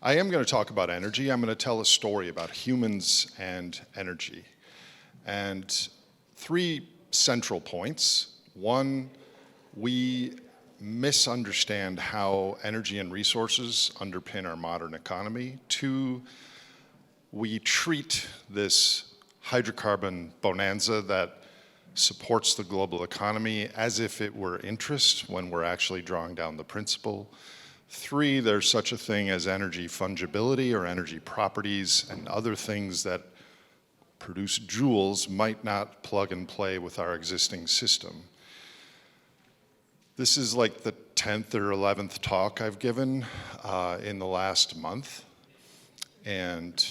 I am going to talk about energy. I'm going to tell a story about humans and energy. And three central points. One, we misunderstand how energy and resources underpin our modern economy. Two, we treat this hydrocarbon bonanza that supports the global economy as if it were interest when we're actually drawing down the principal. Three, there's such a thing as energy fungibility or energy properties, and other things that produce joules might not plug and play with our existing system. This is like the 10th or 11th talk I've given in the last month. And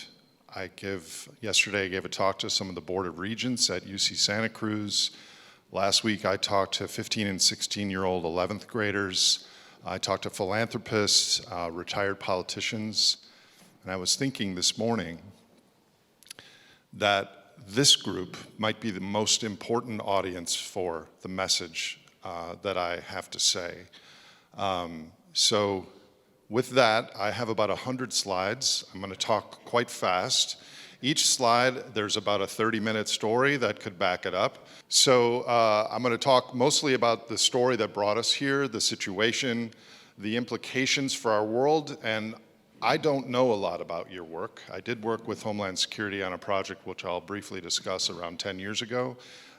yesterday I gave a talk to some of the Board of Regents at UC Santa Cruz. Last week I talked to 15 and 16-year-old 11th graders. I talked to philanthropists, retired politicians, and I was thinking this morning that this group might be the most important audience for the message that I have to say. So with that, I have about 100 slides. I'm going to talk quite fast. Each slide, there's about a 30-minute story that could back it up. So I'm going to talk mostly about the story that brought us here, the situation, the implications for our world, and I don't know a lot about your work. I did work with Homeland Security on a project which I'll briefly discuss around 10 years ago,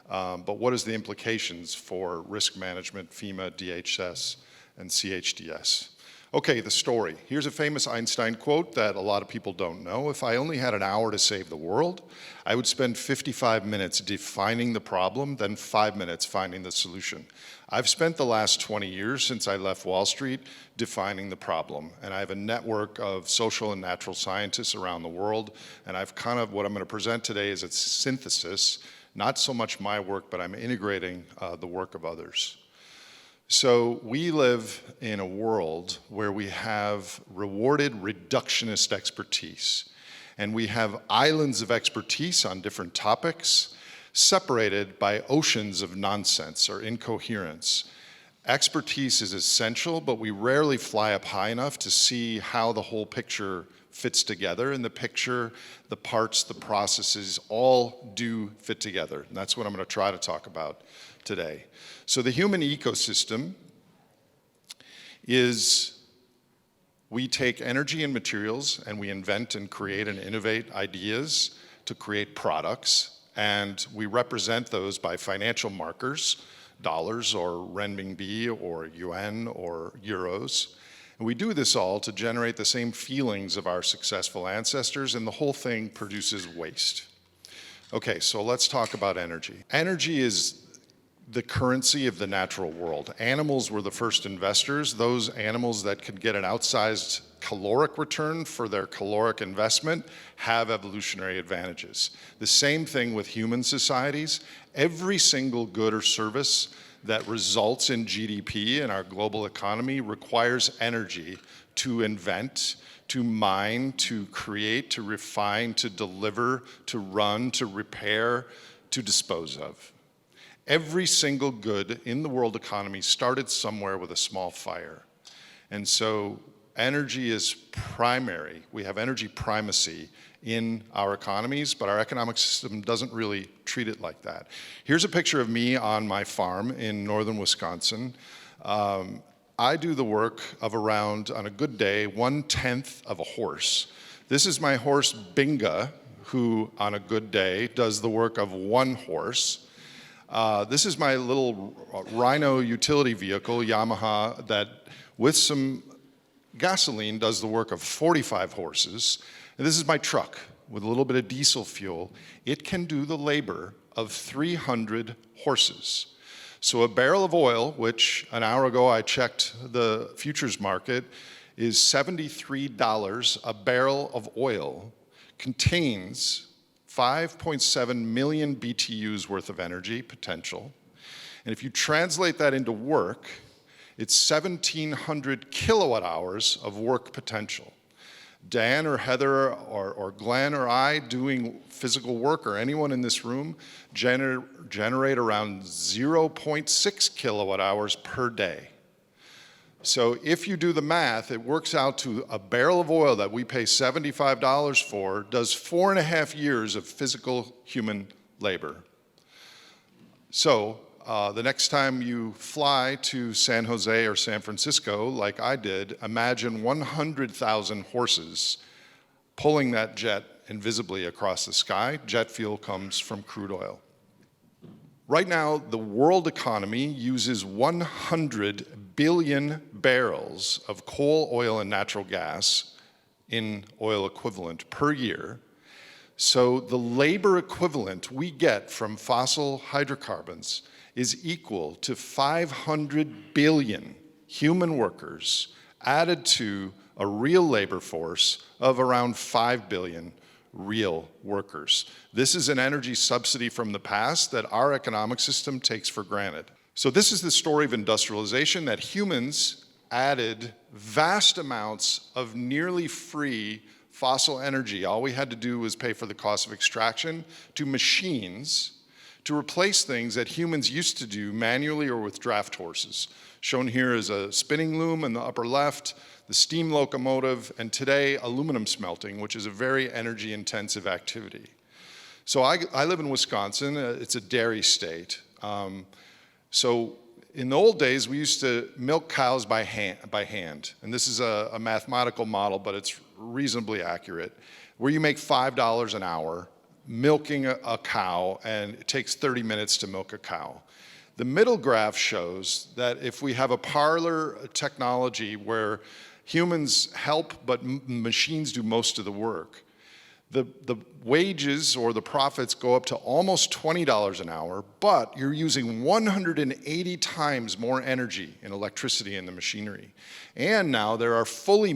but what is the implications for risk management, FEMA, DHS, and CHDS? Okay, the story. Here's a famous Einstein quote that a lot of people don't know. If I only had an hour to save the world, I would spend 55 minutes defining the problem, then 5 minutes finding the solution. I've spent the last 20 years since I left Wall Street defining the problem, and I have a network of social and natural scientists around the world, and what I'm going to present today is its synthesis, not so much my work, but I'm integrating the work of others. So we live in a world where we have rewarded reductionist expertise, and we have islands of expertise on different topics separated by oceans of nonsense or incoherence. Expertise is essential, but we rarely fly up high enough to see how the whole picture fits together. In the picture, the parts, the processes, all do fit together. And that's what I'm going to try to talk about today. So the human ecosystem is, we take energy and materials and we invent and create and innovate ideas to create products, and we represent those by financial markers, dollars or renminbi or yuan or euros. And we do this all to generate the same feelings of our successful ancestors, and the whole thing produces waste. Okay, so let's talk about energy. Energy is the currency of the natural world. Animals were the first investors. Those animals that could get an outsized caloric return for their caloric investment have evolutionary advantages. The same thing with human societies. Every single good or service that results in GDP in our global economy requires energy to invent, to mine, to create, to refine, to deliver, to run, to repair, to dispose of. Every single good in the world economy started somewhere with a small fire. And so energy is primary. We have energy primacy in our economies, but our economic system doesn't really treat it like that. Here's a picture of me on my farm in northern Wisconsin. I do the work of around, on a good day, 1/10 of a horse. This is my horse Binga, who on a good day does the work of one horse. This is my little Rhino utility vehicle, Yamaha, that with some gasoline does the work of 45 horses. And this is my truck with a little bit of diesel fuel. It can do the labor of 300 horses. So a barrel of oil, which an hour ago I checked the futures market, is $73 a barrel of oil, contains 5.7 million BTUs worth of energy potential. And if you translate that into work, it's 1,700 kilowatt hours of work potential. Dan or Heather or Glenn or I doing physical work, or anyone in this room, generate around 0.6 kilowatt hours per day. So if you do the math, it works out to a barrel of oil that we pay $75 for does 4.5 years of physical human labor. So the next time you fly to San Jose or San Francisco, like I did, imagine 100,000 horses pulling that jet invisibly across the sky. Jet fuel comes from crude oil. Right now, the world economy uses 100 billion barrels of coal, oil, and natural gas in oil equivalent per year. So the labor equivalent we get from fossil hydrocarbons is equal to 500 billion human workers added to a real labor force of around 5 billion real workers. This is an energy subsidy from the past that our economic system takes for granted. So this is the story of industrialization, that humans added vast amounts of nearly free fossil energy. All we had to do was pay for the cost of extraction to machines to replace things that humans used to do manually or with draft horses. Shown here is a spinning loom in the upper left, the steam locomotive, and today aluminum smelting, which is a very energy intensive activity. So I live in Wisconsin. It's a dairy state. So in the old days, we used to milk cows by hand. And this is a mathematical model, but it's reasonably accurate, where you make $5 an hour milking a cow, and it takes 30 minutes to milk a cow. The middle graph shows that if we have a parlor technology where humans help but machines do most of the work, the wages or the profits go up to almost $20 an hour, but you're using 180 times more energy in electricity in the machinery. And now there are fully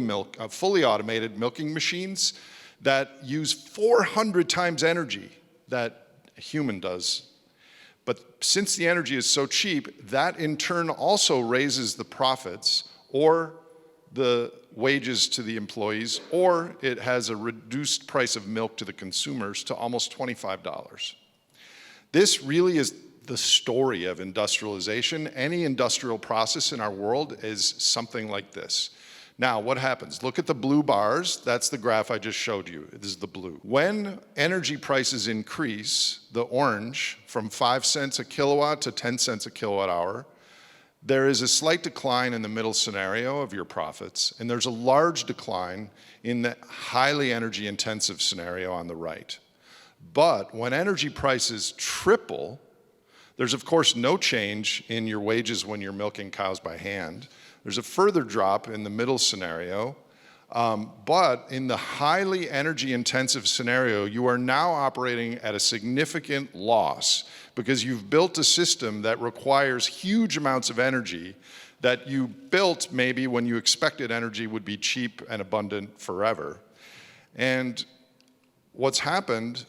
automated milking machines that use 400 times energy that a human does. But since the energy is so cheap, that in turn also raises the profits or the wages to the employees, or it has a reduced price of milk to the consumers to almost $25. This really is the story of industrialization. Any industrial process in our world is something like this. Now, what happens? Look at the blue bars. That's the graph I just showed you. This is the blue. When energy prices increase, the orange, from 5 cents a kilowatt to 10 cents a kilowatt hour, there is a slight decline in the middle scenario of your profits, and there's a large decline in the highly energy intensive scenario on the right. But when energy prices triple, there's of course no change in your wages when you're milking cows by hand. There's a further drop in the middle scenario, but in the highly energy intensive scenario, you are now operating at a significant loss because you've built a system that requires huge amounts of energy that you built maybe when you expected energy would be cheap and abundant forever. And what's happened,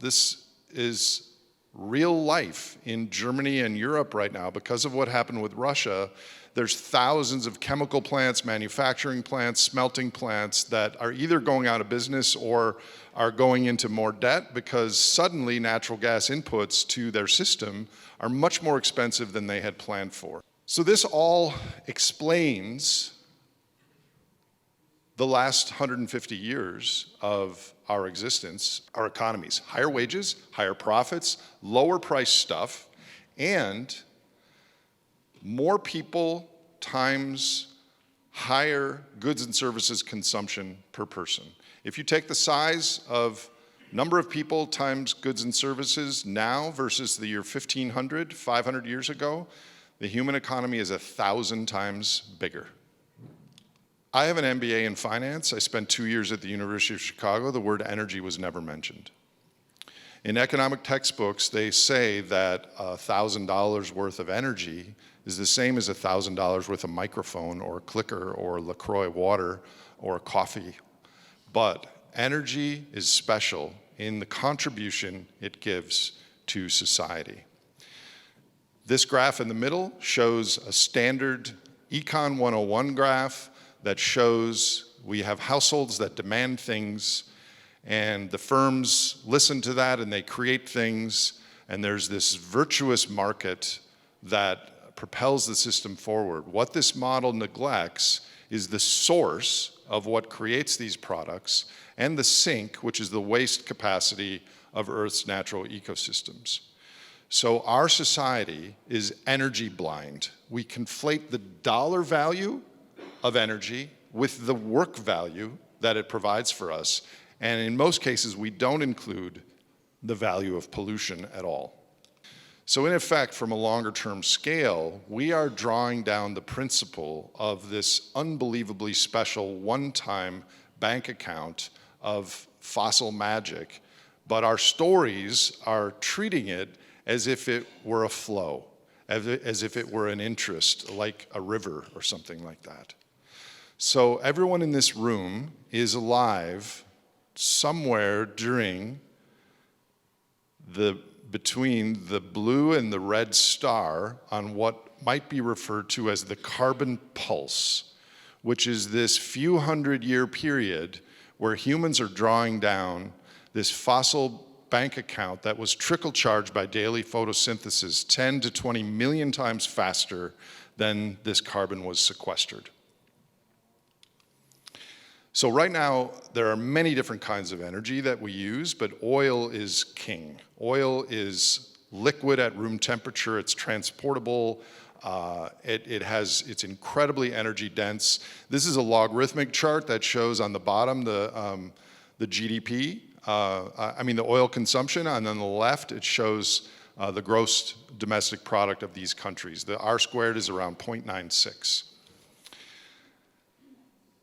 this is real life in Germany and Europe right now because of what happened with Russia. There's thousands of chemical plants, manufacturing plants, smelting plants that are either going out of business or are going into more debt because suddenly natural gas inputs to their system are much more expensive than they had planned for. So this all explains the last 150 years of our existence, our economies. Higher wages, higher profits, lower price stuff, and more people times higher goods and services consumption per person. If you take the size of number of people times goods and services now versus the year 1500, 500 years ago, the human economy is 1,000 times bigger. I have an MBA in finance. I spent 2 years at the University of Chicago. The word energy was never mentioned. In economic textbooks, they say that $1,000 worth of energy is the same as $1,000 worth of microphone or clicker or LaCroix water or coffee. But energy is special in the contribution it gives to society. This graph in the middle shows a standard Econ 101 graph that shows we have households that demand things, and the firms listen to that and they create things, and there's this virtuous market that propels the system forward. What this model neglects is the source of what creates these products and the sink, which is the waste capacity of Earth's natural ecosystems. So our society is energy blind. We conflate the dollar value of energy with the work value that it provides for us. And in most cases, we don't include the value of pollution at all. So in effect, from a longer term scale, we are drawing down the principle of this unbelievably special one-time bank account of fossil magic, but our stories are treating it as if it were a flow, as if it were an interest, like a river or something like that. So everyone in this room is alive somewhere between the blue and the red star on what might be referred to as the carbon pulse, which is this few hundred-year period where humans are drawing down this fossil bank account that was trickle charged by daily photosynthesis 10 to 20 million times faster than this carbon was sequestered. So right now, there are many different kinds of energy that we use, but oil is king. Oil is liquid at room temperature, it's transportable, it's incredibly energy dense. This is a logarithmic chart that shows on the bottom the GDP, the oil consumption, and on the left it shows the gross domestic product of these countries. The R squared is around 0.96.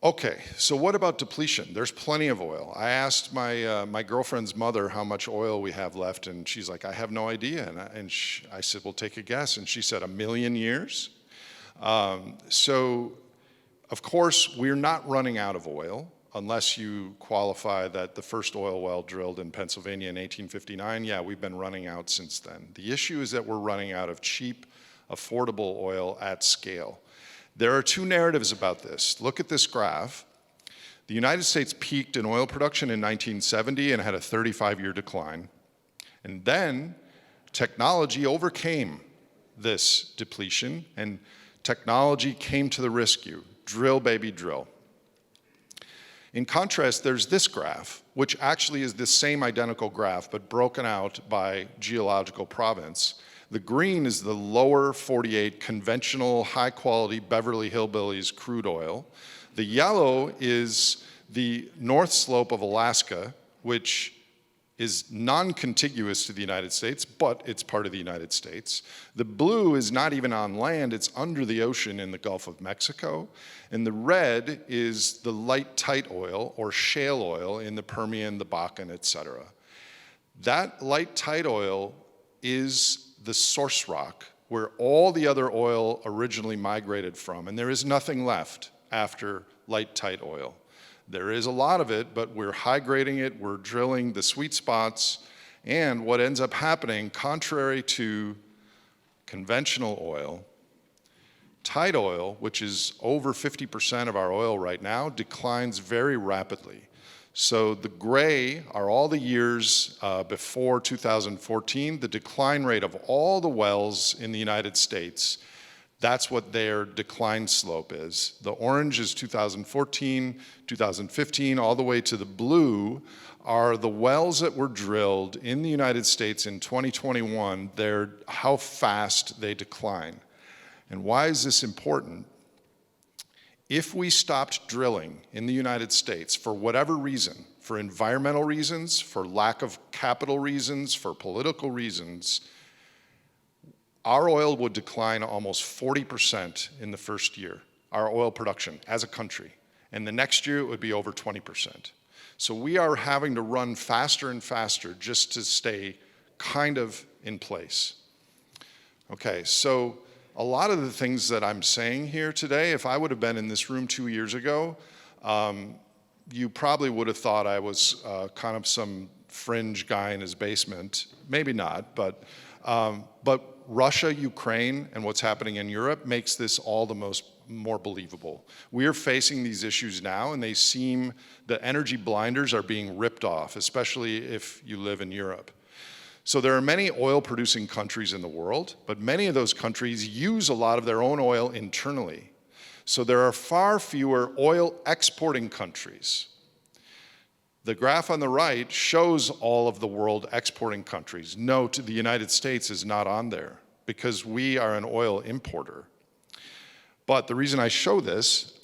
Okay, so what about depletion? There's plenty of oil. I asked my girlfriend's mother how much oil we have left, and she's like, I have no idea. I said, well, take a guess. And she said, 1 million years? So, of course, we're not running out of oil, unless you qualify that the first oil well drilled in Pennsylvania in 1859, yeah, we've been running out since then. The issue is that we're running out of cheap, affordable oil at scale. There are two narratives about this. Look at this graph. The United States peaked in oil production in 1970 and had a 35-year decline. And then technology overcame this depletion, and technology came to the rescue. Drill, baby, drill. In contrast, there's this graph, which actually is the same identical graph, but broken out by geological province. The green is the lower 48 conventional, high-quality Beverly Hillbillies crude oil. The yellow is the north slope of Alaska, which is non-contiguous to the United States, but it's part of the United States. The blue is not even on land, it's under the ocean in the Gulf of Mexico. And the red is the light tight oil, or shale oil, in the Permian, the Bakken, etc. That light tight oil is the source rock where all the other oil originally migrated from, and there is nothing left after light tight oil. There is a lot of it, but we're high grading it, we're drilling the sweet spots, and what ends up happening, contrary to conventional oil, tight oil, which is over 50% of our oil right now, declines very rapidly. So the gray are all the years before 2014, the decline rate of all the wells in the United States. That's what their decline slope is. The orange is 2014, 2015, all the way to the blue are the wells that were drilled in the United States in 2021, how fast they decline. And why is this important? If we stopped drilling in the United States for whatever reason, for environmental reasons, for lack of capital reasons, for political reasons, our oil would decline almost 40% in the first year, our oil production as a country. And the next year it would be over 20%. So we are having to run faster and faster just to stay kind of in place. Okay, so a lot of the things that I'm saying here today, if I would have been in this room 2 years ago, you probably would have thought I was kind of some fringe guy in his basement. Maybe not, but Russia, Ukraine, and what's happening in Europe makes this all the more believable. We are facing these issues now, and they seem, the energy blinders are being ripped off, especially if you live in Europe. So there are many oil-producing countries in the world, but many of those countries use a lot of their own oil internally. So there are far fewer oil exporting countries. The graph on the right shows all of the world exporting countries. Note, the United States is not on there because we are an oil importer. But the reason I show this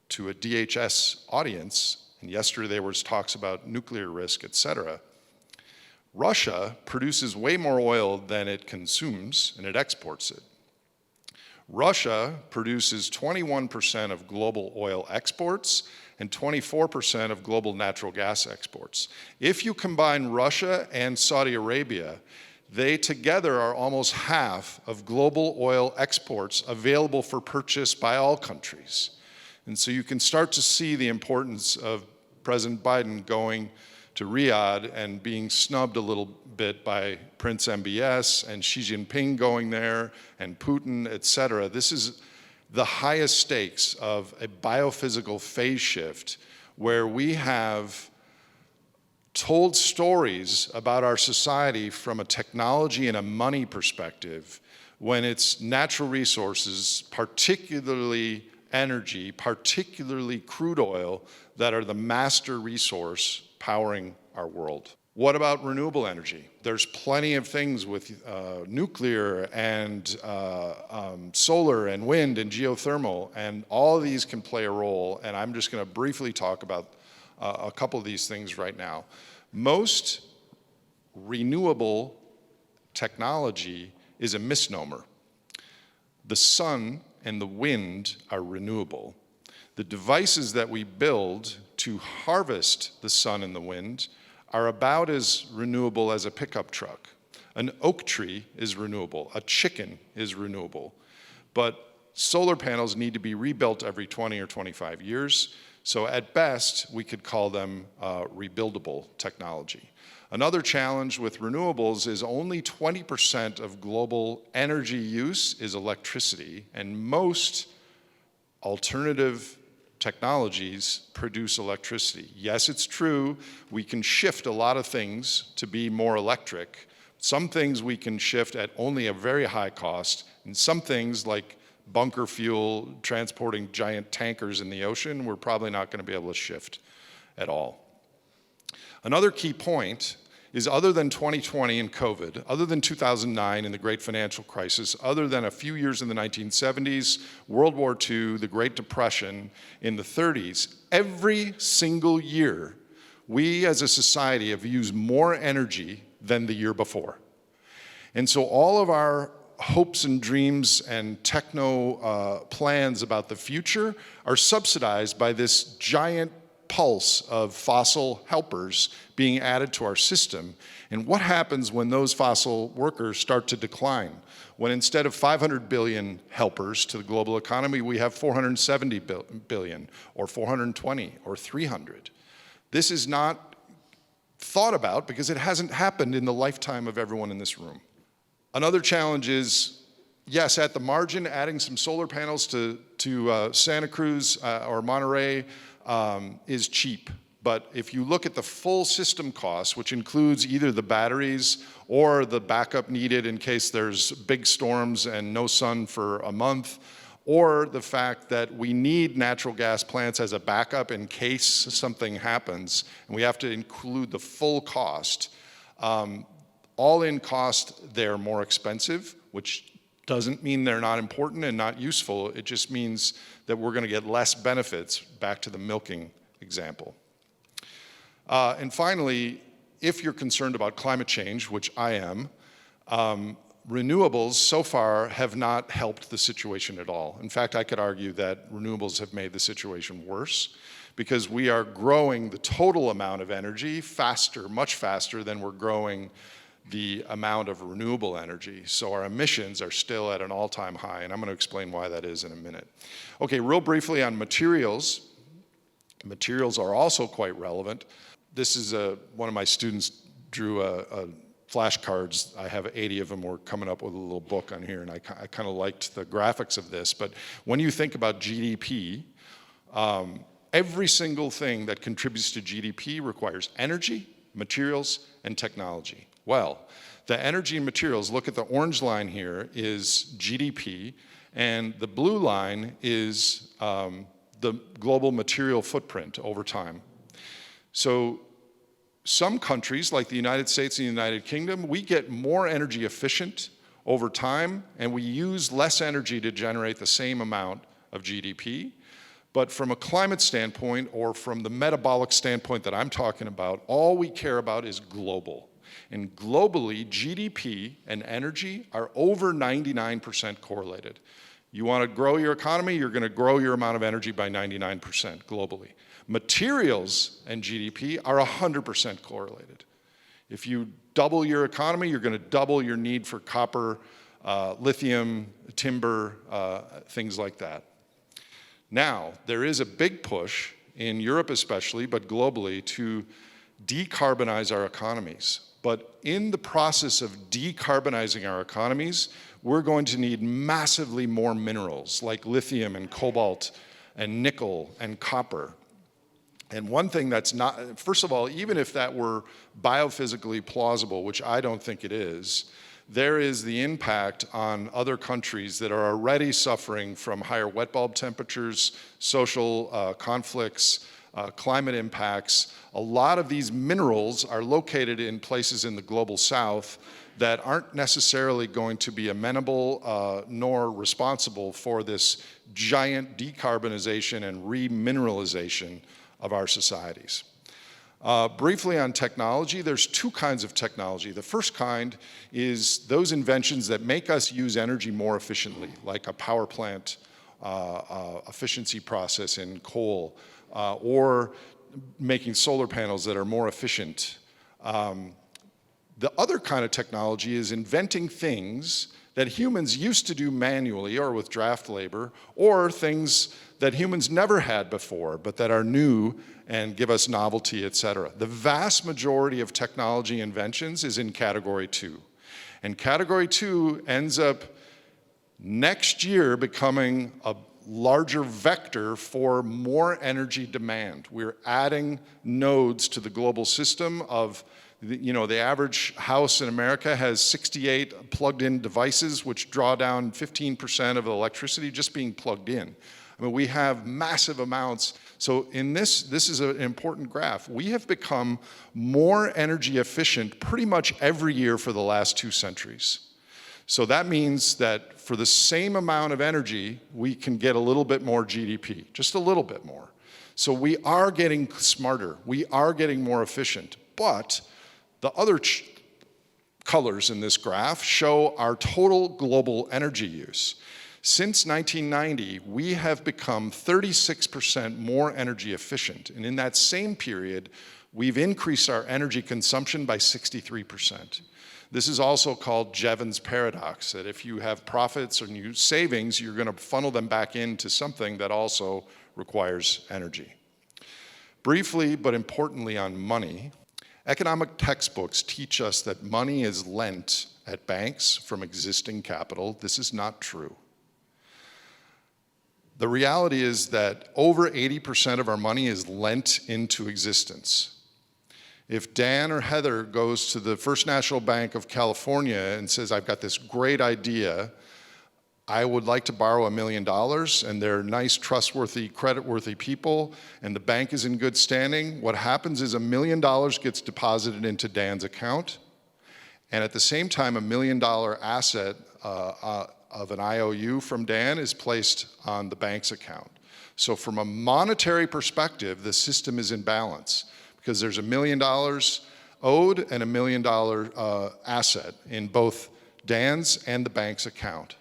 to a DHS audience, and yesterday there was talks about nuclear risk, etc., Russia produces way more oil than it consumes, and it exports it. Russia produces 21% of global oil exports and 24% of global natural gas exports. If you combine Russia and Saudi Arabia, they together are almost half of global oil exports available for purchase by all countries. And so you can start to see the importance of President Biden going to Riyadh and being snubbed a little bit by Prince MBS and Xi Jinping going there and Putin, et cetera. This is the highest stakes of a biophysical phase shift where we have told stories about our society from a technology and a money perspective when it's natural resources, particularly energy, particularly crude oil, that are the master resource powering our world. What about renewable energy? There's plenty of things with nuclear and solar and wind and geothermal, and all of these can play a role, and I'm just going to briefly talk about a couple of these things right now. Most renewable technology is a misnomer. The sun and the wind are renewable. The devices that we build to harvest the sun and the wind are about as renewable as a pickup truck. An oak tree is renewable, a chicken is renewable, but solar panels need to be rebuilt every 20 or 25 years, so at best we could call them rebuildable technology. Another challenge with renewables is only 20% of global energy use is electricity, and most alternative technologies produce electricity. Yes, it's true, we can shift a lot of things to be more electric. Some things we can shift at only a very high cost, and some things like bunker fuel, transporting giant tankers in the ocean, we're probably not going to be able to shift at all. Another key point is, other than 2020 and COVID, other than 2009 and the great financial crisis, other than a few years in the 1970s, World War II, the Great Depression in the 30s, every single year, we as a society have used more energy than the year before. And so all of our hopes and dreams and techno plans about the future are subsidized by this giant pulse of fossil helpers being added to our system. And what happens when those fossil workers start to decline? When instead of 500 billion helpers to the global economy, we have 470 billion, or 420, or 300. This is not thought about because it hasn't happened in the lifetime of everyone in this room. Another challenge is, yes, at the margin, adding some solar panels to Santa Cruz or Monterey is cheap. But if you look at the full system cost, which includes either the batteries or the backup needed in case there's big storms and no sun for a month, or the fact that we need natural gas plants as a backup in case something happens, and we have to include the full cost, all-in cost, they're more expensive, which doesn't mean they're not important and not useful. It just means that we're going to get less benefits, back to the milking example. And finally, if you're concerned about climate change, which I am, renewables so far have not helped the situation at all. In fact, I could argue that renewables have made the situation worse because we are growing the total amount of energy faster, much faster than we're growing the amount of renewable energy. So our emissions are still at an all-time high, and I'm going to explain why that is in a minute. Okay, real briefly on materials. Materials are also quite relevant. This is one of my students drew a flashcards. I have 80 of them. We're coming up with a little book on here, and I kind of liked the graphics of this. But when you think about GDP, every single thing that contributes to GDP requires energy, materials, and technology. Well, the energy and materials, look at the orange line here, is GDP, and the blue line is the global material footprint over time. So some countries, like the United States and the United Kingdom, we get more energy efficient over time, and we use less energy to generate the same amount of GDP. But from a climate standpoint, or from the metabolic standpoint that I'm talking about, all we care about is global. And globally, GDP and energy are over 99% correlated. You want to grow your economy, you're going to grow your amount of energy by 99% globally. Materials and GDP are 100% correlated. If you double your economy, you're going to double your need for copper, lithium, timber, things like that. Now, there is a big push in Europe especially, but globally, to decarbonize our economies. But in the process of decarbonizing our economies, we're going to need massively more minerals like lithium and cobalt and nickel and copper. And one thing that's not, first of all, even if that were biophysically plausible, which I don't think it is, there is the impact on other countries that are already suffering from higher wet bulb temperatures, social conflicts, climate impacts. A lot of these minerals are located in places in the global south that aren't necessarily going to be amenable nor responsible for this giant decarbonization and remineralization of our societies. Briefly on technology, there's two kinds of technology. The first kind is those inventions that make us use energy more efficiently, like a power plant efficiency process in coal, or making solar panels that are more efficient. The other kind of technology is inventing things that humans used to do manually or with draft labor, or things that humans never had before, but that are new and give us novelty, et cetera. The vast majority of technology inventions is in category 2. And category 2 ends up next year becoming a larger vector for more energy demand. We're adding nodes to the global system of, the average house in America has 68 plugged-in devices, which draw down 15% of the electricity just being plugged in. I mean, we have massive amounts. So in this is an important graph. We have become more energy efficient pretty much every year for the last 2 centuries. So that means that for the same amount of energy, we can get a little bit more GDP, just a little bit more. So we are getting smarter, we are getting more efficient, but the other colors in this graph show our total global energy use. Since 1990, we have become 36% more energy efficient, and in that same period, we've increased our energy consumption by 63%. This is also called Jevons paradox, that if you have profits or new savings, you're going to funnel them back into something that also requires energy. Briefly, but importantly on money, economic textbooks teach us that money is lent at banks from existing capital. This is not true. The reality is that over 80% of our money is lent into existence. If Dan or Heather goes to the First National Bank of California and says, I've got this great idea, I would like to borrow $1 million, and they're nice, trustworthy, credit-worthy people, and the bank is in good standing, what happens is $1 million gets deposited into Dan's account, and at the same time, $1 million asset of an IOU from Dan is placed on the bank's account. So from a monetary perspective, the system is in balance because there's $1 million owed and $1 million asset in both Dan's and the bank's account.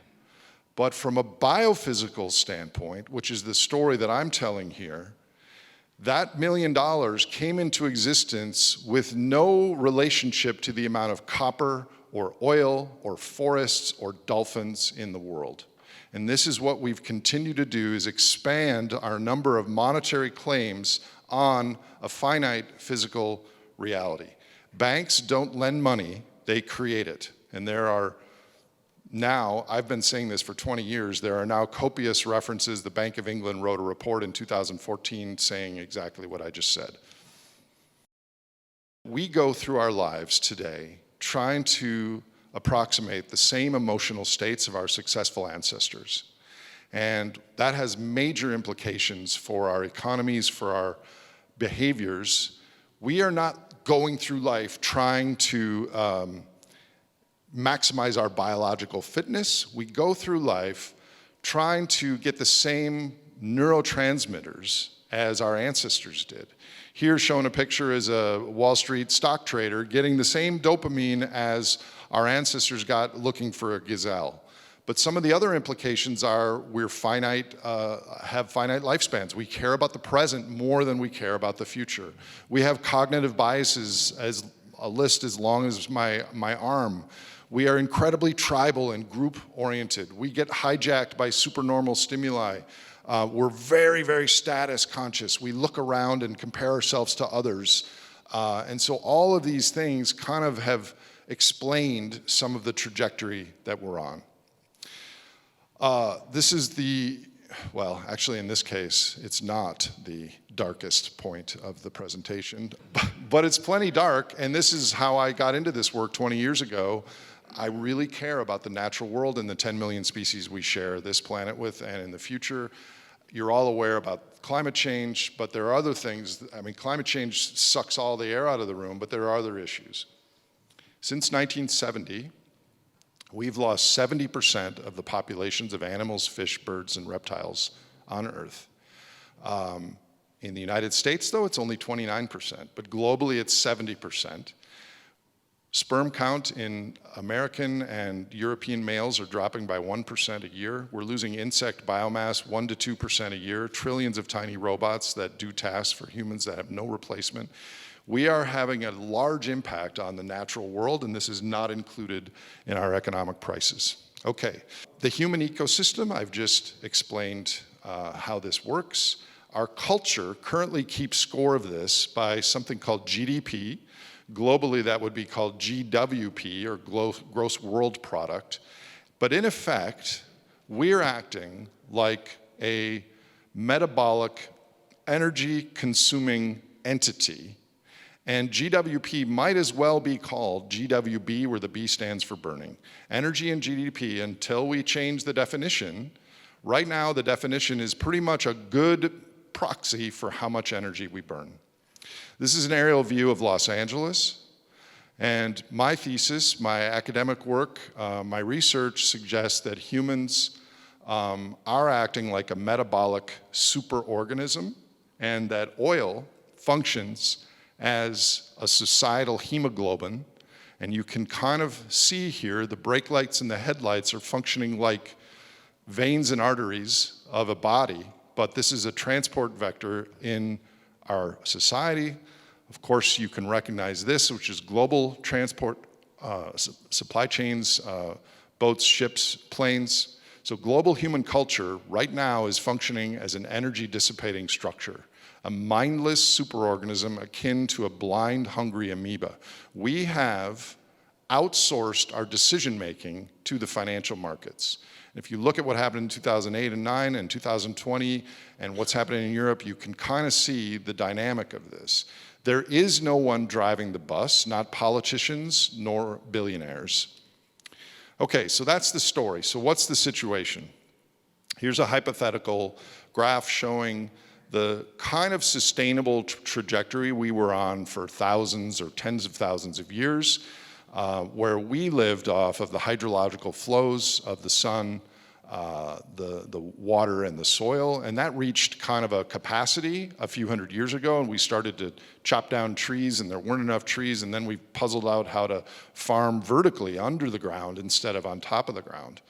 But from a biophysical standpoint, which is the story that I'm telling here, that $1 million came into existence with no relationship to the amount of copper or oil or forests or dolphins in the world. And this is what we've continued to do, is expand our number of monetary claims on a finite physical reality. Banks don't lend money, they create it. And there are now, I've been saying this for 20 years, there are now copious references. The Bank of England wrote a report in 2014 saying exactly what I just said. We go through our lives today trying to approximate the same emotional states of our successful ancestors. And that has major implications for our economies, for our behaviors. We are not going through life trying to maximize our biological fitness. We go through life trying to get the same neurotransmitters as our ancestors did. Here shown a picture is a Wall Street stock trader getting the same dopamine as our ancestors got looking for a gazelle. But some of the other implications are we're finite, have finite lifespans. We care about the present more than we care about the future. We have cognitive biases as a list as long as my arm. We are incredibly tribal and group-oriented. We get hijacked by supernormal stimuli. We're very, very status conscious. We look around and compare ourselves to others. And so all of these things kind of have explained some of the trajectory that we're on. This is well, actually in this case, it's not the darkest point of the presentation, but it's plenty dark, and this is how I got into this work 20 years ago. I really care about the natural world and the 10 million species we share this planet with, and in the future. You're all aware about climate change, but there are other things. I mean, climate change sucks all the air out of the room, but there are other issues. Since 1970, we've lost 70% of the populations of animals, fish, birds, and reptiles on Earth. In the United States, though, it's only 29%, but globally it's 70%. Sperm count in American and European males are dropping by 1% a year. We're losing insect biomass 1% to 2% a year, trillions of tiny robots that do tasks for humans that have no replacement. We are having a large impact on the natural world, and this is not included in our economic prices. Okay, the human ecosystem, I've just explained how this works. Our culture currently keeps score of this by something called GDP. Globally, that would be called GWP, or Gross World Product. But in effect, we're acting like a metabolic, energy-consuming entity. And GWP might as well be called GWB, where the B stands for burning. Energy and GDP, until we change the definition, right now the definition is pretty much a good proxy for how much energy we burn. This is an aerial view of Los Angeles, and my thesis, my academic work, my research suggests that humans are acting like a metabolic superorganism, and that oil functions as a societal hemoglobin. And you can kind of see here the brake lights and the headlights are functioning like veins and arteries of a body, but this is a transport vector in our society. Of course, you can recognize this, which is global transport, supply chains, boats, ships, planes. So global human culture right now is functioning as an energy dissipating structure, a mindless superorganism akin to a blind, hungry amoeba. We have outsourced our decision making to the financial markets. If you look at what happened in 2008 and 9 and 2020 and what's happening in Europe, you can kind of see the dynamic of this. There is no one driving the bus, not politicians nor billionaires. Okay, so that's the story. So what's the situation? Here's a hypothetical graph showing the kind of sustainable trajectory we were on for thousands or tens of thousands of years, where we lived off of the hydrological flows of the sun, the water and the soil, and that reached kind of a capacity a few hundred years ago, and we started to chop down trees, and there weren't enough trees, and then we puzzled out how to farm vertically under the ground instead of on top of the ground.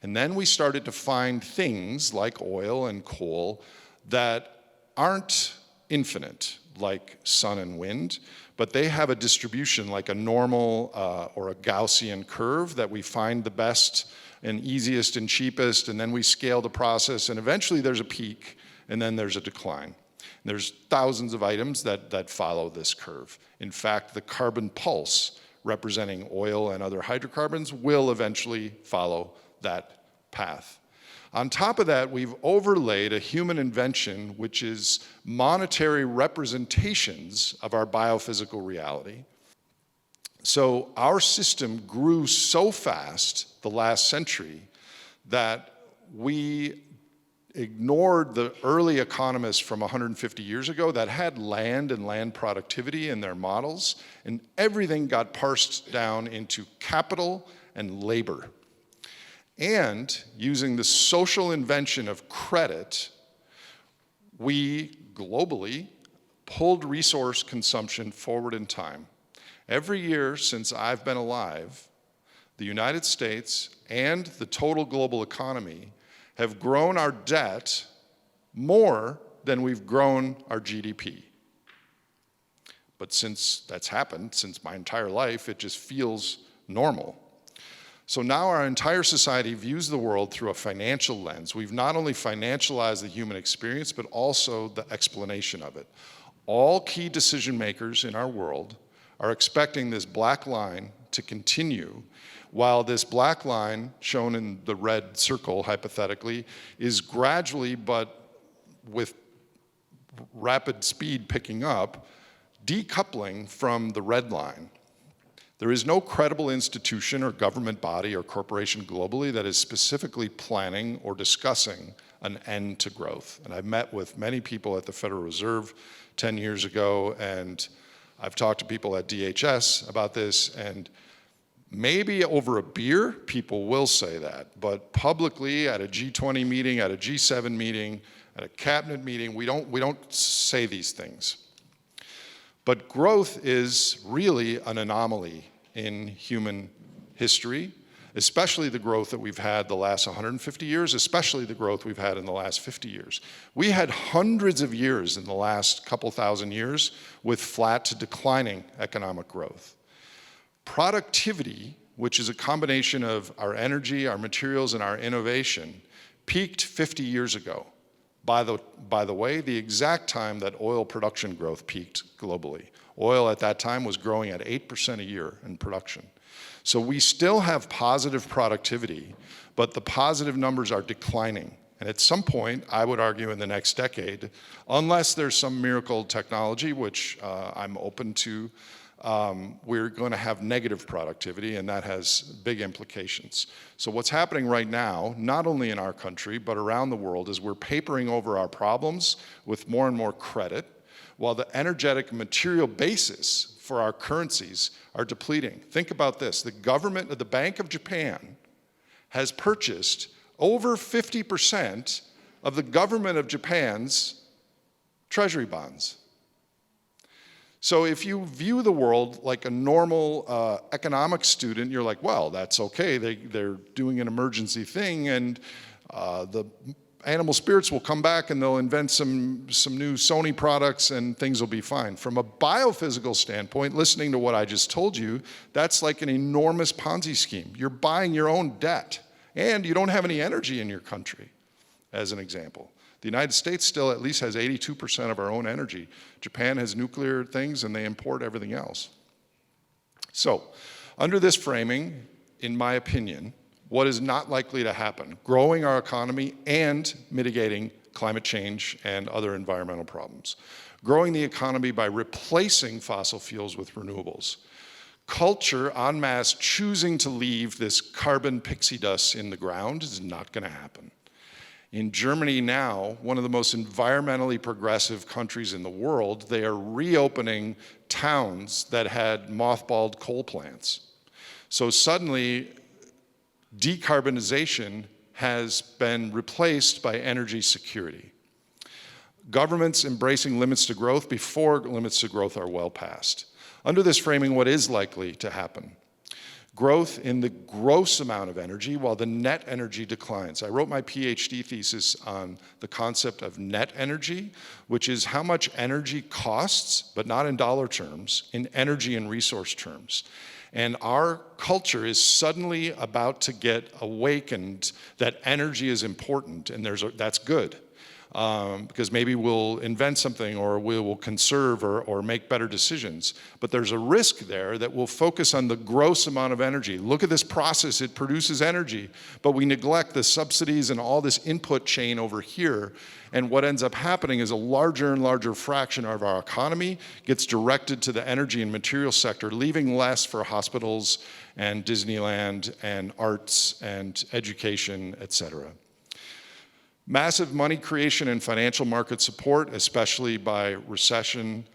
And then we started to find things like oil and coal that aren't infinite, like sun and wind, but they have a distribution like a normal or a Gaussian curve that we find the best and easiest and cheapest, and then we scale the process, and eventually there's a peak, and then there's a decline. And there's thousands of items that follow this curve. In fact, the carbon pulse, representing oil and other hydrocarbons, will eventually follow that path. On top of that, we've overlaid a human invention, which is monetary representations of our biophysical reality. So our system grew so fast the last century that we ignored the early economists from 150 years ago that had land and land productivity in their models, and everything got parsed down into capital and labor. And using the social invention of credit, we globally pulled resource consumption forward in time. Every year since I've been alive, the United States and the total global economy have grown our debt more than we've grown our GDP. But since that's happened, since my entire life, it just feels normal. So now our entire society views the world through a financial lens. We've not only financialized the human experience, but also the explanation of it. All key decision makers in our world are expecting this black line to continue, while this black line, shown in the red circle hypothetically, is gradually but with rapid speed picking up, decoupling from the red line. There is no credible institution or government body or corporation globally that is specifically planning or discussing an end to growth. And I've met with many people at the Federal Reserve 10 years ago, and I've talked to people at DHS about this, and maybe over a beer, people will say that, but publicly at a G20 meeting, at a G7 meeting, at a cabinet meeting, we don't say these things. But growth is really an anomaly in human history, especially the growth that we've had the last 150 years, especially the growth we've had in the last 50 years. We had hundreds of years in the last couple thousand years with flat to declining economic growth. Productivity, which is a combination of our energy, our materials, and our innovation, peaked 50 years ago. By the way, the exact time that oil production growth peaked globally. Oil at that time was growing at 8% a year in production. So we still have positive productivity, but the positive numbers are declining. And at some point, I would argue in the next decade, unless there's some miracle technology, which I'm open to, we're going to have negative productivity, and that has big implications. So what's happening right now, not only in our country, but around the world, is we're papering over our problems with more and more credit, while the energetic material basis for our currencies are depleting. Think about this. The government of the Bank of Japan has purchased over 50% of the government of Japan's treasury bonds. So if you view the world like a normal economics student, you're like, well, that's okay. They're doing an emergency thing, and the animal spirits will come back and they'll invent some new Sony products and things will be fine. From a biophysical standpoint, listening to what I just told you, that's like an enormous Ponzi scheme. You're buying your own debt, and you don't have any energy in your country, as an example. The United States still at least has 82% of our own energy. Japan has nuclear things, and they import everything else. So, under this framing, in my opinion, what is not likely to happen? Growing our economy and mitigating climate change and other environmental problems. Growing the economy by replacing fossil fuels with renewables. Culture en masse choosing to leave this carbon pixie dust in the ground is not going to happen. In Germany now, one of the most environmentally progressive countries in the world, they are reopening towns that had mothballed coal plants. So suddenly, decarbonization has been replaced by energy security. Governments embracing limits to growth before limits to growth are well past. Under this framing, what is likely to happen? Growth in the gross amount of energy while the net energy declines. I wrote my PhD thesis on the concept of net energy, which is how much energy costs, but not in dollar terms, in energy and resource terms. And our culture is suddenly about to get awakened that energy is important, and that's good. because maybe we'll invent something or we will conserve or make better decisions. But there's a risk there that we'll focus on the gross amount of energy. Look at this process, it produces energy, but we neglect the subsidies and all this input chain over here. And what ends up happening is a larger and larger fraction of our economy gets directed to the energy and material sector, leaving less for hospitals and Disneyland and arts and education, et cetera. Massive money creation and financial market support, especially by recessions,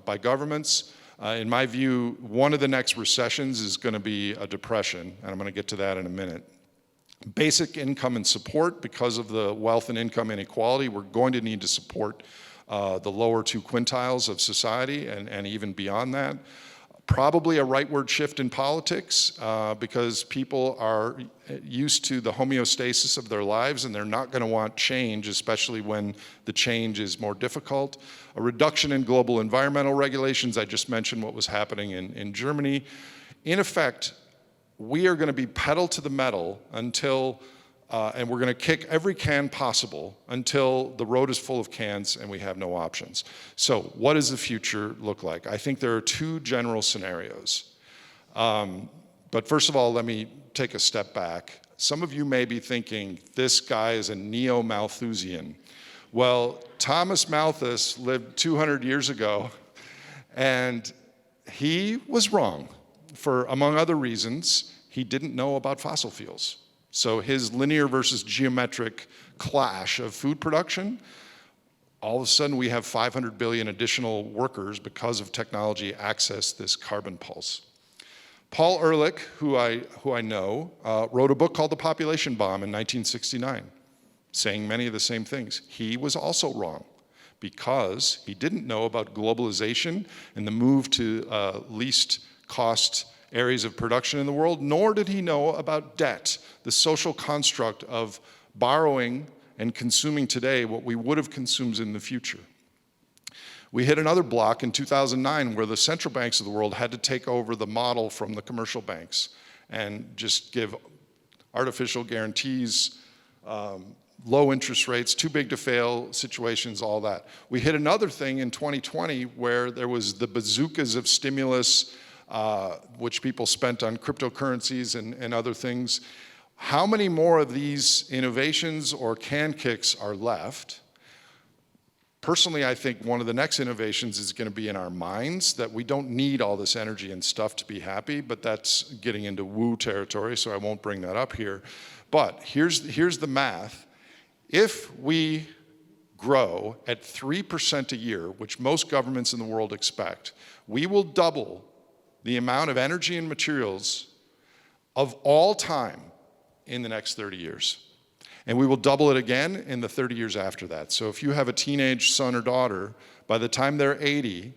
by governments. In my view, one of the next recessions is going to be a depression, and I'm going to get to that in a minute. Basic income and support, because of the wealth and income inequality, we're going to need to support the lower 2 quintiles of society and even beyond that. Probably a rightward shift in politics because people are used to the homeostasis of their lives and they're not going to want change, especially when the change is more difficult. A reduction in global environmental regulations. I just mentioned what was happening in Germany. In effect, we are going to be pedal to the metal until, and we're going to kick every can possible until the road is full of cans and we have no options. So what does the future look like? I think there are 2 general scenarios. But first of all, let me take a step back. Some of you may be thinking, this guy is a neo-Malthusian. Well, Thomas Malthus lived 200 years ago, and he was wrong. For, among other reasons, he didn't know about fossil fuels. So his linear versus geometric clash of food production, all of a sudden we have 500 billion additional workers because of technology access this carbon pulse. Paul Ehrlich, who I know, wrote a book called The Population Bomb in 1969, saying many of the same things. He was also wrong because he didn't know about globalization and the move to least cost areas of production in the world, nor did he know about debt, the social construct of borrowing and consuming today what we would have consumed in the future. We hit another block in 2009 where the central banks of the world had to take over the model from the commercial banks and just give artificial guarantees, low interest rates, too big to fail situations, all that. We hit another thing in 2020 where there was the bazookas of stimulus, which people spent on cryptocurrencies and other things. How many more of these innovations or can kicks are left? Personally, I think one of the next innovations is going to be in our minds, that we don't need all this energy and stuff to be happy, but that's getting into woo territory, so I won't bring that up here. But here's the math. If we grow at 3% a year, which most governments in the world expect, we will double the amount of energy and materials of all time in the next 30 years. And we will double it again in the 30 years after that. So if you have a teenage son or daughter, by the time they're 80,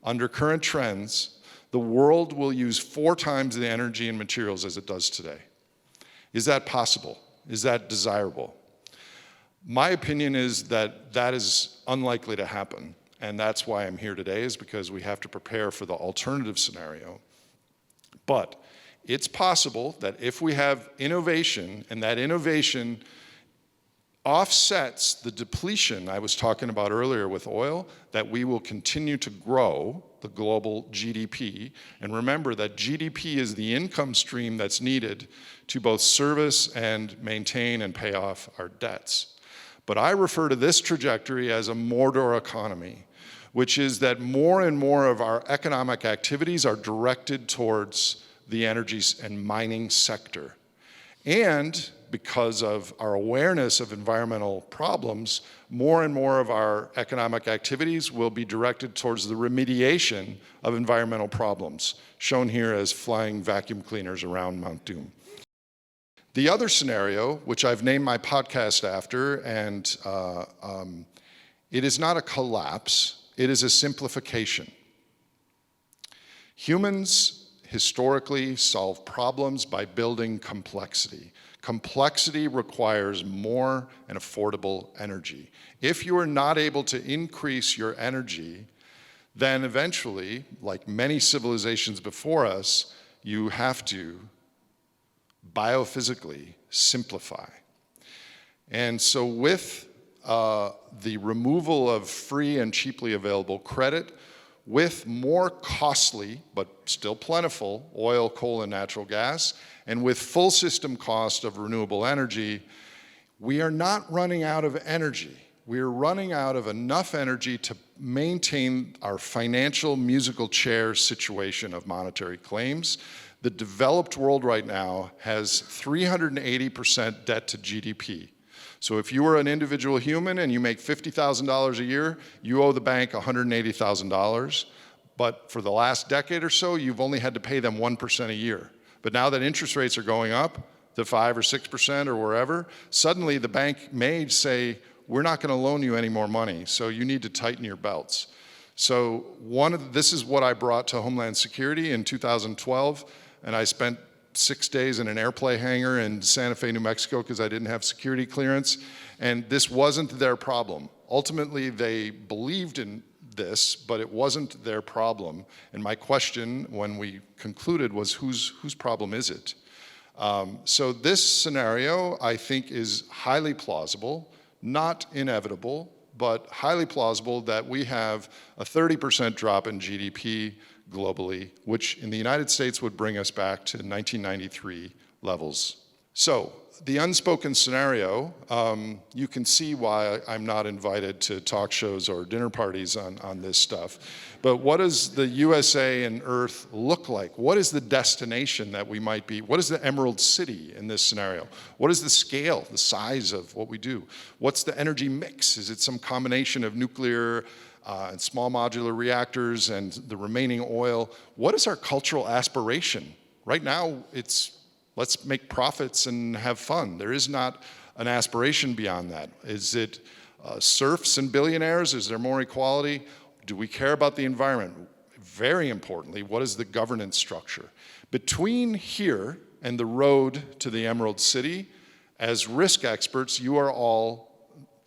under current trends, the world will use 4 times the energy and materials as it does today. Is that possible? Is that desirable? My opinion is that that is unlikely to happen. And that's why I'm here today, is because we have to prepare for the alternative scenario. But it's possible that if we have innovation, and that innovation offsets the depletion I was talking about earlier with oil, that we will continue to grow the global GDP. And remember that GDP is the income stream that's needed to both service and maintain and pay off our debts. But I refer to this trajectory as a Mordor economy, which is that more and more of our economic activities are directed towards the energy and mining sector. And because of our awareness of environmental problems, more and more of our economic activities will be directed towards the remediation of environmental problems, shown here as flying vacuum cleaners around Mount Doom. The other scenario, which I've named my podcast after, and it is not a collapse, it is a simplification. Humans historically solve problems by building complexity. Complexity requires more and affordable energy. If you are not able to increase your energy, then eventually, like many civilizations before us, you have to biophysically simplify. And so with the removal of free and cheaply available credit with more costly, but still plentiful, oil, coal, and natural gas, and with full system cost of renewable energy, we are not running out of energy. We are running out of enough energy to maintain our financial musical chair situation of monetary claims. The developed world right now has 380% debt to GDP. So if you are an individual human and you make $50,000 a year, you owe the bank $180,000. But for the last decade or so, you've only had to pay them 1% a year. But now that interest rates are going up to 5 or 6% or wherever, suddenly the bank may say, we're not going to loan you any more money, so you need to tighten your belts. So this is what I brought to Homeland Security in 2012, and I spent 6 days in an airplane hangar in Santa Fe, New Mexico, because I didn't have security clearance, and this wasn't their problem. Ultimately, they believed in this, but it wasn't their problem. And my question when we concluded was, whose problem is it? So this scenario, I think, is highly plausible, not inevitable, but highly plausible that we have a 30% drop in GDP globally, which in the United States would bring us back to 1993 levels. So the unspoken scenario, you can see why I'm not invited to talk shows or dinner parties on this stuff. But what does the USA and Earth look like? What is the destination that we might be? What is the Emerald City in this scenario? What is the scale, the size of what we do? What's the energy mix? Is it some combination of nuclear and small modular reactors and the remaining oil? What is our cultural aspiration? Right now, it's let's make profits and have fun. There is not an aspiration beyond that. Is it serfs and billionaires? Is there more equality? Do we care about the environment? Very importantly, what is the governance structure? Between here and the road to the Emerald City, as risk experts, you are all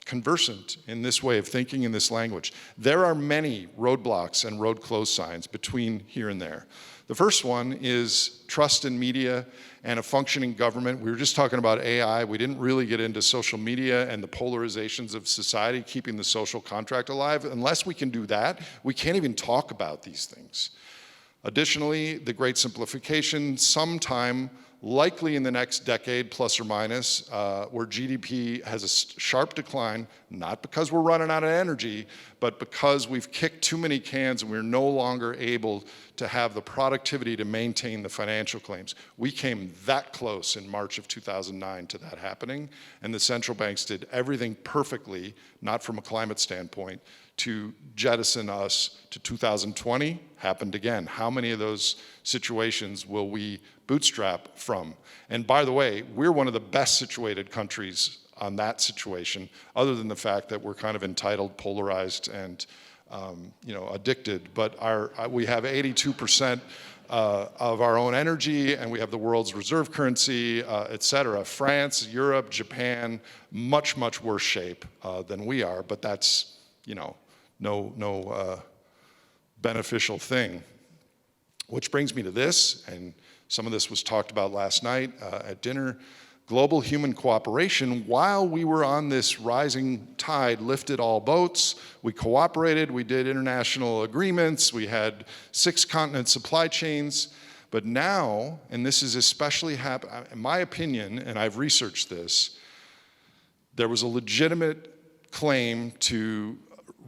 conversant in this way of thinking, in this language. There are many roadblocks and road close signs between here and there. The first one is trust in media and a functioning government. We were just talking about AI. We didn't really get into social media and the polarizations of society, keeping the social contract alive. Unless we can do that, we can't even talk about these things. Additionally, the great simplification, sometime likely in the next decade, plus or minus, where GDP has a sharp decline, not because we're running out of energy, but because we've kicked too many cans and we're no longer able to have the productivity to maintain the financial claims. We came that close in March of 2009 to that happening, and the central banks did everything perfectly, not from a climate standpoint, to jettison us to 2020, happened again. How many of those situations will we bootstrap from? And by the way, we're one of the best situated countries on that situation, other than the fact that we're kind of entitled, polarized, and addicted. But we have 82% of our own energy, and we have the world's reserve currency, et cetera. France, Europe, Japan, much, much worse shape than we are, but that's, no beneficial thing. Which brings me to this, and some of this was talked about last night at dinner. Global human cooperation, while we were on this rising tide, lifted all boats. We cooperated, we did international agreements, we had 6-continent supply chains. But now, and this is especially in my opinion, and I've researched this, there was a legitimate claim to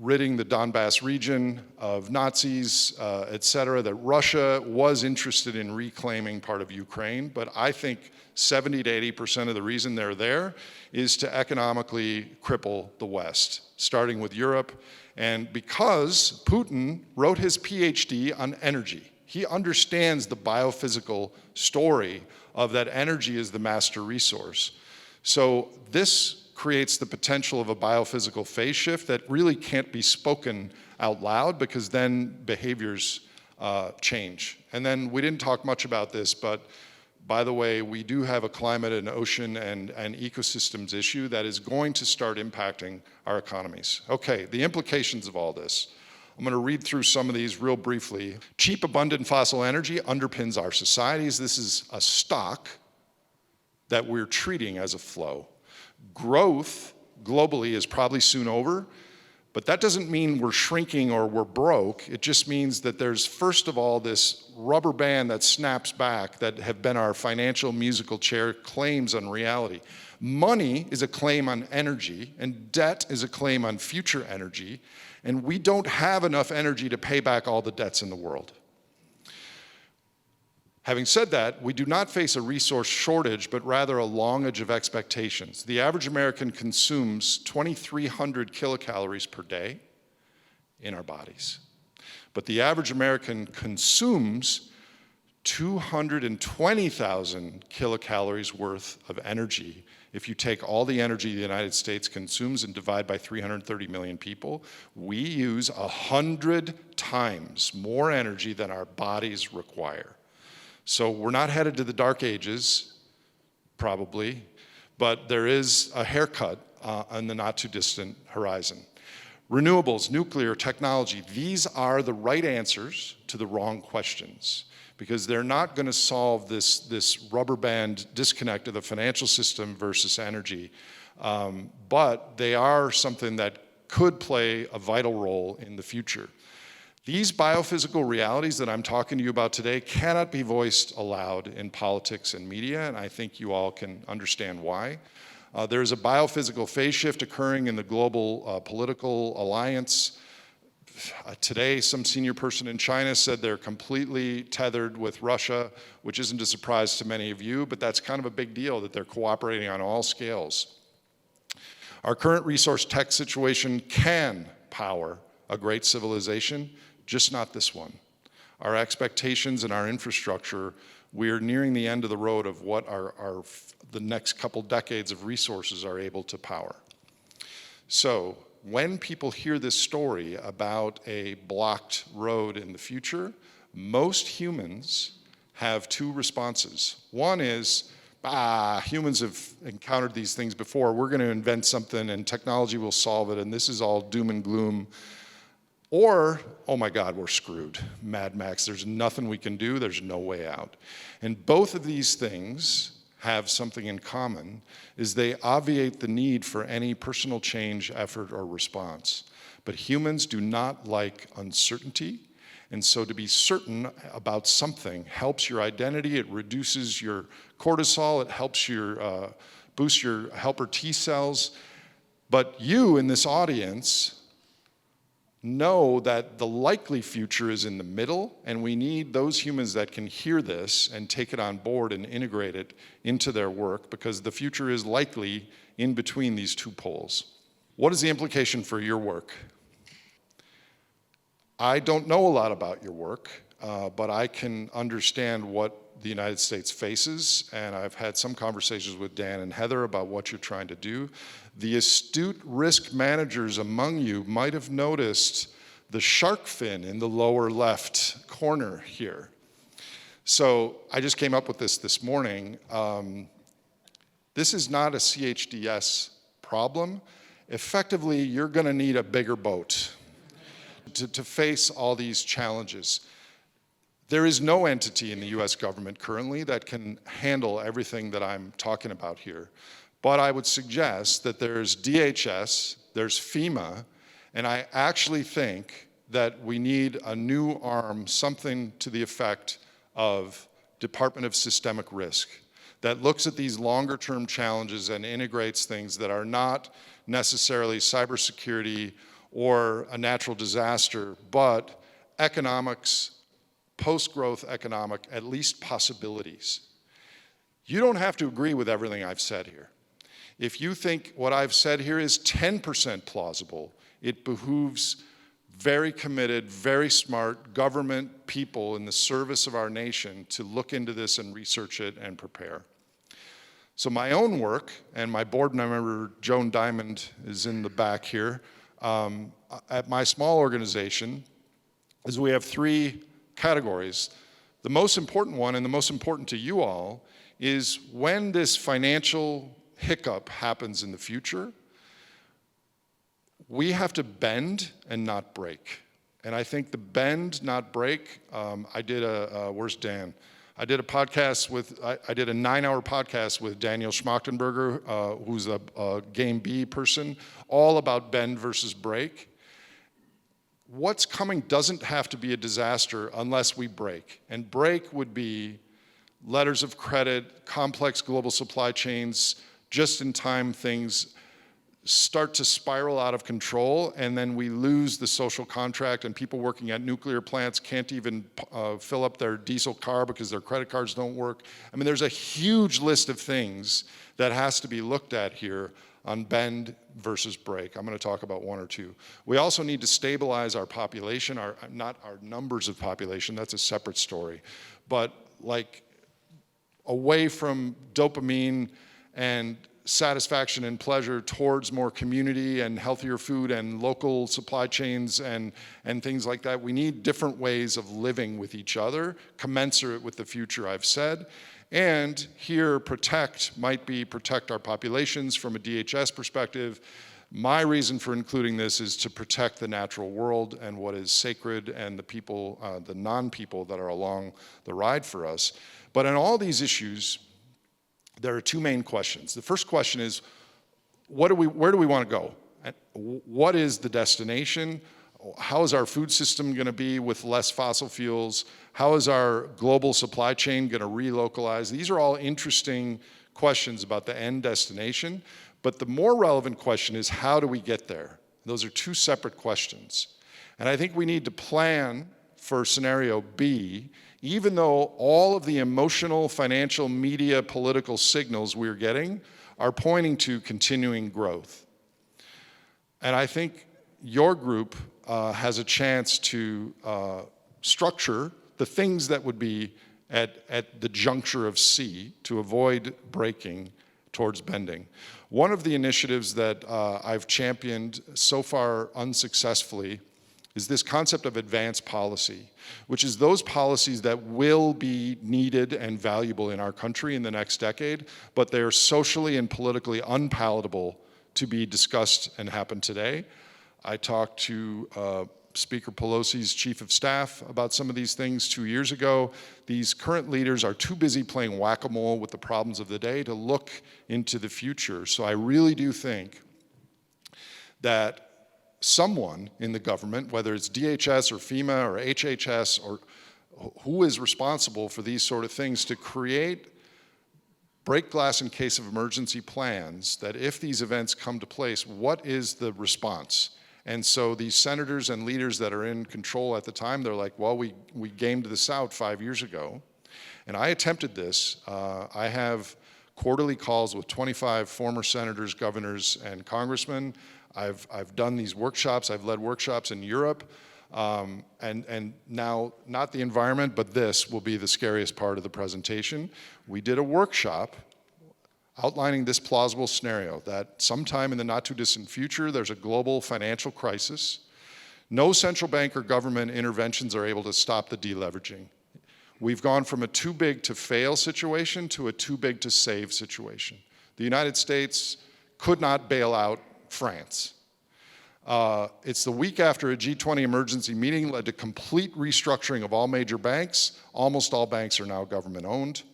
ridding the Donbass region of Nazis, et cetera, that Russia was interested in reclaiming part of Ukraine. But I think 70 to 80% of the reason they're there is to economically cripple the West, starting with Europe. And because Putin wrote his PhD on energy, he understands the biophysical story of that energy is the master resource. So this creates the potential of a biophysical phase shift that really can't be spoken out loud, because then behaviors change. And then we didn't talk much about this, but by the way, we do have a climate and ocean and ecosystems issue that is going to start impacting our economies. Okay, the implications of all this. I'm going to read through some of these real briefly. Cheap, abundant fossil energy underpins our societies. This is a stock that we're treating as a flow. Growth globally is probably soon over, but that doesn't mean we're shrinking or we're broke. It just means that there's, first of all, this rubber band that snaps back that have been our financial musical chair claims on reality. Money is a claim on energy, and debt is a claim on future energy, and we don't have enough energy to pay back all the debts in the world. Having said that, we do not face a resource shortage, but rather a longage of expectations. The average American consumes 2,300 kilocalories per day in our bodies. But the average American consumes 220,000 kilocalories worth of energy. If you take all the energy the United States consumes and divide by 330 million people, we use 100 times more energy than our bodies require. So we're not headed to the dark ages, probably, but there is a haircut on the not too distant horizon. Renewables, nuclear, technology, these are the right answers to the wrong questions, because they're not going to solve this rubber band disconnect of the financial system versus energy, but they are something that could play a vital role in the future. These biophysical realities that I'm talking to you about today cannot be voiced aloud in politics and media, and I think you all can understand why. There's a biophysical phase shift occurring in the global political alliance. Today, some senior person in China said they're completely tethered with Russia, which isn't a surprise to many of you, but that's kind of a big deal that they're cooperating on all scales. Our current resource tech situation can power a great civilization, just not this one. Our expectations and our infrastructure, we're nearing the end of the road of what the next couple decades of resources are able to power. So when people hear this story about a blocked road in the future, most humans have two responses. One is, humans have encountered these things before. We're going to invent something and technology will solve it, and this is all doom and gloom. Or, oh my God, we're screwed. Mad Max, there's nothing we can do, there's no way out. And both of these things have something in common, is they obviate the need for any personal change, effort, or response. But humans do not like uncertainty, and so to be certain about something helps your identity, it reduces your cortisol, it helps boost your helper T cells. But you in this audience know that the likely future is in the middle, and we need those humans that can hear this and take it on board and integrate it into their work, because the future is likely in between these two poles. What is the implication for your work? I don't know a lot about your work, but I can understand what the United States faces, and I've had some conversations with Dan and Heather about what you're trying to do. The astute risk managers among you might have noticed the shark fin in the lower left corner here. So I just came up with this morning. This is not a CHDS problem. Effectively, you're going to need a bigger boat to face all these challenges. There is no entity in the US government currently that can handle everything that I'm talking about here. But I would suggest that there's DHS, there's FEMA, and I actually think that we need a new arm, something to the effect of Department of Systemic Risk, that looks at these longer term challenges and integrates things that are not necessarily cybersecurity or a natural disaster, but economics, post-growth economic, at least possibilities. You don't have to agree with everything I've said here. If you think what I've said here is 10% plausible, it behooves very committed, very smart government people in the service of our nation to look into this and research it and prepare. So my own work, and my board member Joan Diamond is in the back here, at my small organization, is we have three categories. The most important one, and the most important to you all, is when this financial hiccup happens in the future, we have to bend and not break. And I think the bend, not break, I did where's Dan? I did a podcast with, I did a 9-hour podcast with Daniel Schmachtenberger, who's a Game B person, all about bend versus break. What's coming doesn't have to be a disaster unless we break. And break would be letters of credit, complex global supply chains, just-in-time things start to spiral out of control, and then we lose the social contract, and people working at nuclear plants can't even fill up their diesel car because their credit cards don't work. I mean, there's a huge list of things that has to be looked at here on bend versus break. I'm going to talk about one or two. We also need to stabilize our population, not our numbers of population, that's a separate story, but like away from dopamine and satisfaction and pleasure towards more community and healthier food and local supply chains and things like that. We need different ways of living with each other, commensurate with the future I've said. And here, protect might be protect our populations from a DHS perspective. My reason for including this is to protect the natural world and what is sacred and the people, the non-people that are along the ride for us. But in all these issues, there are two main questions. The first question is, where do we want to go? What is the destination? How is our food system going to be with less fossil fuels? How is our global supply chain going to relocalize? These are all interesting questions about the end destination, but the more relevant question is, how do we get there? Those are two separate questions. And I think we need to plan for scenario B, even though all of the emotional, financial, media, political signals we're getting are pointing to continuing growth. And I think your group has a chance to structure the things that would be at the juncture of C to avoid breaking towards bending. One of the initiatives that I've championed so far unsuccessfully is this concept of advanced policy, which is those policies that will be needed and valuable in our country in the next decade, but they're socially and politically unpalatable to be discussed and happen today. I talked to Speaker Pelosi's chief of staff about some of these things 2 years ago. These current leaders are too busy playing whack-a-mole with the problems of the day to look into the future. So I really do think that someone in the government, whether it's DHS or FEMA or HHS or who is responsible for these sort of things, to create break glass in case of emergency plans that if these events come to place, what is the response? And so these senators and leaders that are in control at the time, they're like, well, we gamed this out 5 years ago. And I attempted this. I have quarterly calls with 25 former senators, governors, and congressmen. I've done these workshops. I've led workshops in Europe. And now, not the environment, but this will be the scariest part of the presentation. We did a workshop outlining this plausible scenario that sometime in the not too distant future, there's a global financial crisis. No central bank or government interventions are able to stop the deleveraging. We've gone from a too big to fail situation to a too big to save situation. The United States could not bail out France. It's the week after a G20 emergency meeting led to complete restructuring of all major banks. Almost all banks are now government owned.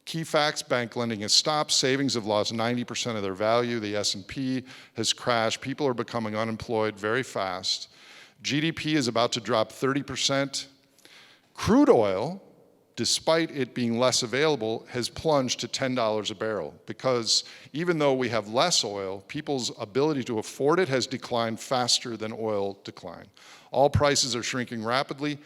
Key facts, bank lending has stopped. Savings have lost 90% of their value. The S&P has crashed. People are becoming unemployed very fast. GDP is about to drop 30%. Crude oil, despite it being less available, has plunged to $10 a barrel because even though we have less oil, people's ability to afford it has declined faster than oil decline. All prices are shrinking rapidly.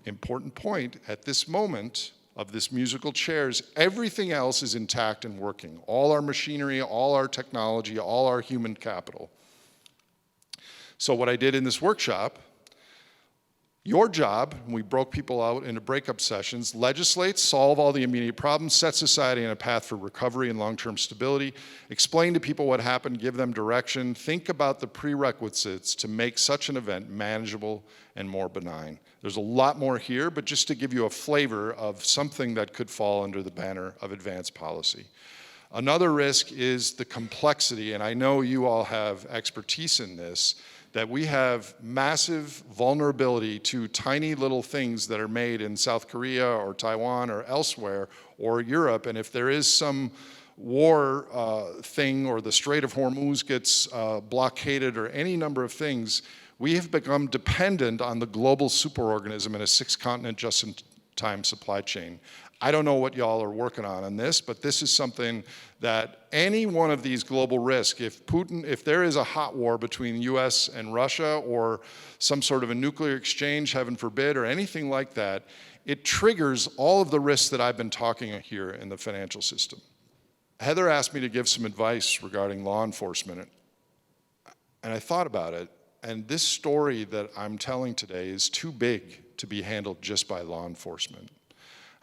Important point, at this moment of this musical chairs, everything else is intact and working. All our machinery, all our technology, all our human capital. So what I did in this workshop, your job, we broke people out into breakup sessions, legislate, solve all the immediate problems, set society on a path for recovery and long-term stability, explain to people what happened, give them direction, think about the prerequisites to make such an event manageable and more benign. There's a lot more here, but just to give you a flavor of something that could fall under the banner of advanced policy. Another risk is the complexity, and I know you all have expertise in this, that we have massive vulnerability to tiny little things that are made in South Korea or Taiwan or elsewhere or Europe, and if there is some war thing or the Strait of Hormuz gets blockaded or any number of things, we have become dependent on the global superorganism in a 6-continent just-in-time supply chain. I don't know what y'all are working on this, but this is something that any one of these global risks, if there is a hot war between the US and Russia or some sort of a nuclear exchange, heaven forbid, or anything like that, it triggers all of the risks that I've been talking here in the financial system. Heather asked me to give some advice regarding law enforcement, and I thought about it, and this story that I'm telling today is too big to be handled just by law enforcement.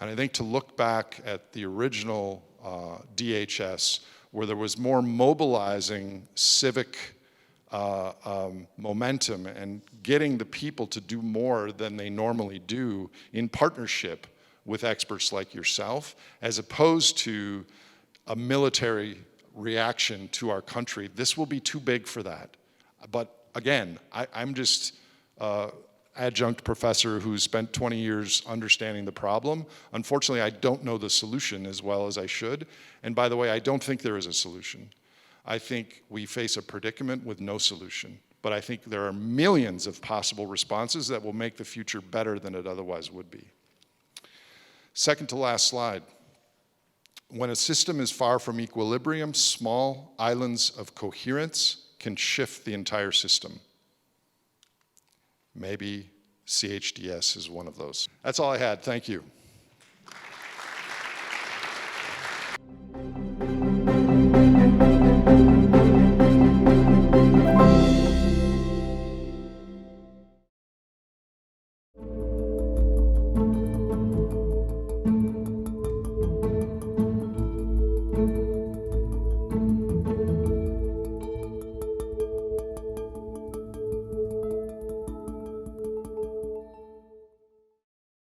And I think to look back at the original DHS, where there was more mobilizing civic momentum and getting the people to do more than they normally do in partnership with experts like yourself, as opposed to a military reaction to our country, this will be too big for that. But again, I'm just adjunct professor who's spent 20 years understanding the problem. Unfortunately, I don't know the solution as well as I should. And by the way, I don't think there is a solution. I think we face a predicament with no solution. But I think there are millions of possible responses that will make the future better than it otherwise would be. Second to last slide. When a system is far from equilibrium, small islands of coherence can shift the entire system. Maybe CHDS is one of those. That's all I had. Thank you.